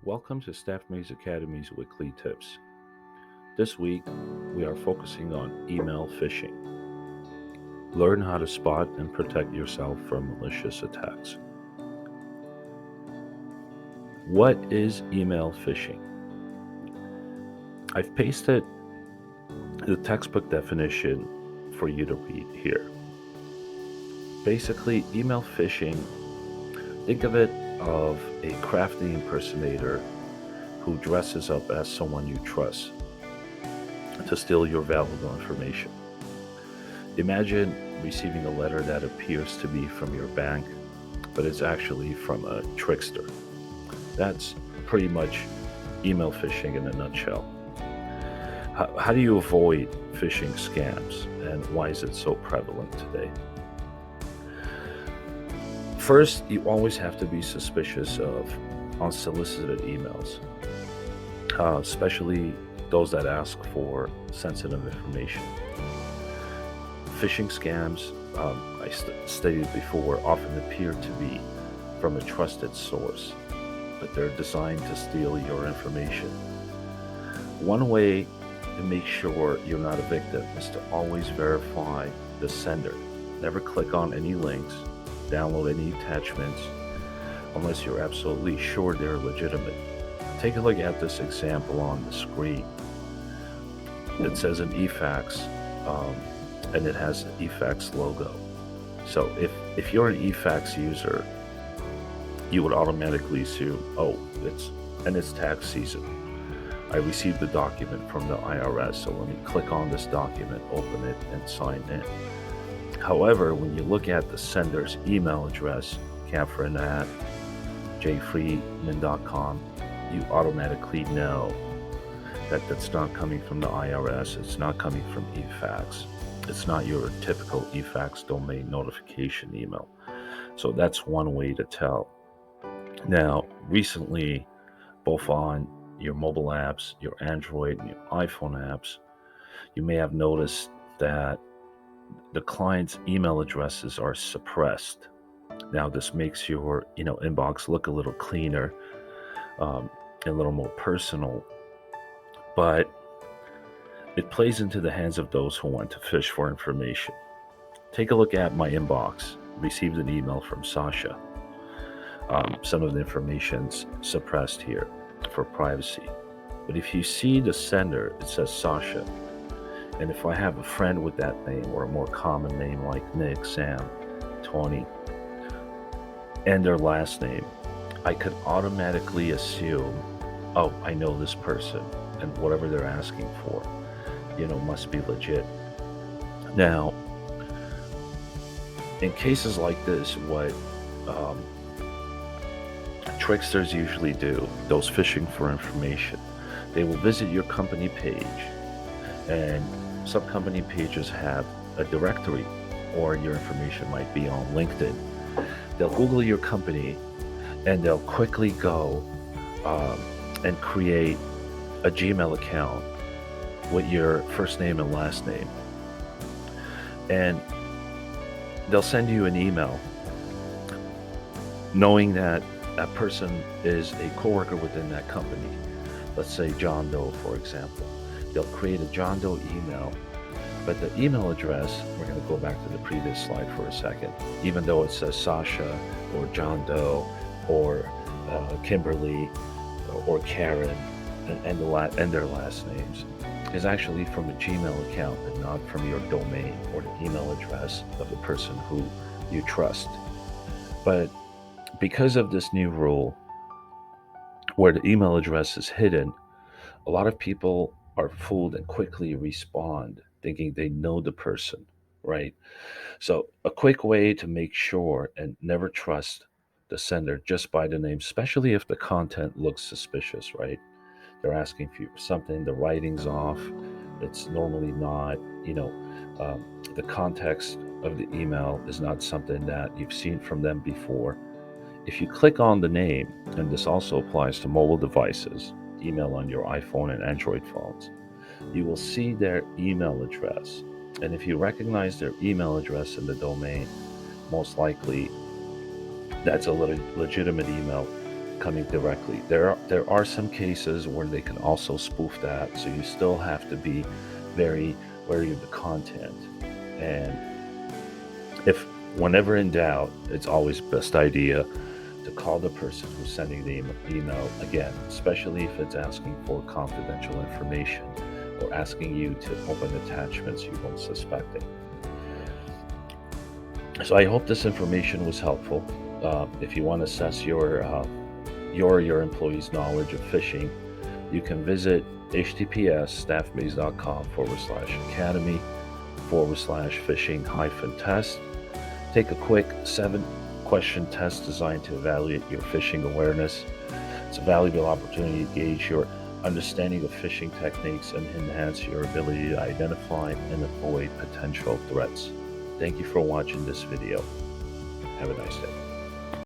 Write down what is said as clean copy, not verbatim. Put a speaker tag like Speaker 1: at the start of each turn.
Speaker 1: Welcome to StaffMaze Academy's weekly tips. This week, we are focusing on email phishing. Learn how to spot and protect yourself from malicious attacks. What is email phishing? I've pasted the textbook definition for you to read here. Basically, email phishing, think of it of a crafty impersonator who dresses up as someone you trust to steal your valuable information. Imagine receiving a letter that appears to be from your bank, but it's actually from a trickster. That's pretty much email phishing in a nutshell. How do you avoid phishing scams, and why is it so prevalent today? First, you always have to be suspicious of unsolicited emails, especially those that ask for sensitive information. Phishing scams, I stated before, often appear to be from a trusted source, but they're designed to steal your information. One way to make sure you're not a victim is to always verify the sender. Never click on any links, download any attachments, unless you're absolutely sure they're legitimate. Take a look at this example on the screen. It says an eFax, and it has the eFax logo. So if you're an eFax user, you would automatically assume, it's tax season. I received the document from the IRS, so let me click on this document, open it, and sign in. However, when you look at the sender's email address, catherine@jfreeman.com, you automatically know that that's not coming from the IRS, it's not coming from eFax. It's not your typical eFax domain notification email. So that's one way to tell. Now, recently, both on your mobile apps, your Android and your iPhone apps, you may have noticed that the client's email addresses are suppressed. Now, this makes your inbox look a little cleaner, a little more personal, but it plays into the hands of those who want to fish for information. Take a look at my inbox. Received an email from Sasha. Some of the information's suppressed here for privacy. But if you see the sender, it says Sasha. And if I have a friend with that name, or a more common name like Nick, Sam, Tony, and their last name, I could automatically assume, I know this person, and whatever they're asking for, must be legit. Now, in cases like this, what tricksters usually do, those phishing for information, they will visit your company page, and some company pages have a directory, or your information might be on LinkedIn. They'll Google your company, and they'll quickly go and create a Gmail account with your first name and last name. And they'll send you an email knowing that that person is a coworker within that company. Let's say John Doe, for example. They'll create a John Doe email, but the email address, we're going to go back to the previous slide for a second, even though it says Sasha or John Doe or Kimberly or Karen and their last names, is actually from a Gmail account and not from your domain or the email address of the person who you trust. But because of this new rule where the email address is hidden, a lot of people are fooled and quickly respond thinking they know the person, right? So a quick way to make sure and never trust the sender just by the name, especially if the content looks suspicious, right? They're asking for something, the writing's off, it's normally not, the context of the email is not something that you've seen from them before. If you click on the name, and this also applies to mobile devices, email on your iPhone and Android phones, you will see their email address. And if you recognize their email address in the domain, most likely that's a legitimate email coming directly. There are some cases where they can also spoof that, so you still have to be very wary of the content. And if whenever in doubt, it's always best idea to call the person who's sending the email again, especially if it's asking for confidential information or asking you to open attachments you weren't suspecting. So I hope this information was helpful. If you want to assess your employees' knowledge of phishing, you can visit https://academy/phishing-test. Take a quick 7-question test designed to evaluate your phishing awareness. It's a valuable opportunity to gauge your understanding of phishing techniques and enhance your ability to identify and avoid potential threats. Thank you for watching this video. Have a nice day.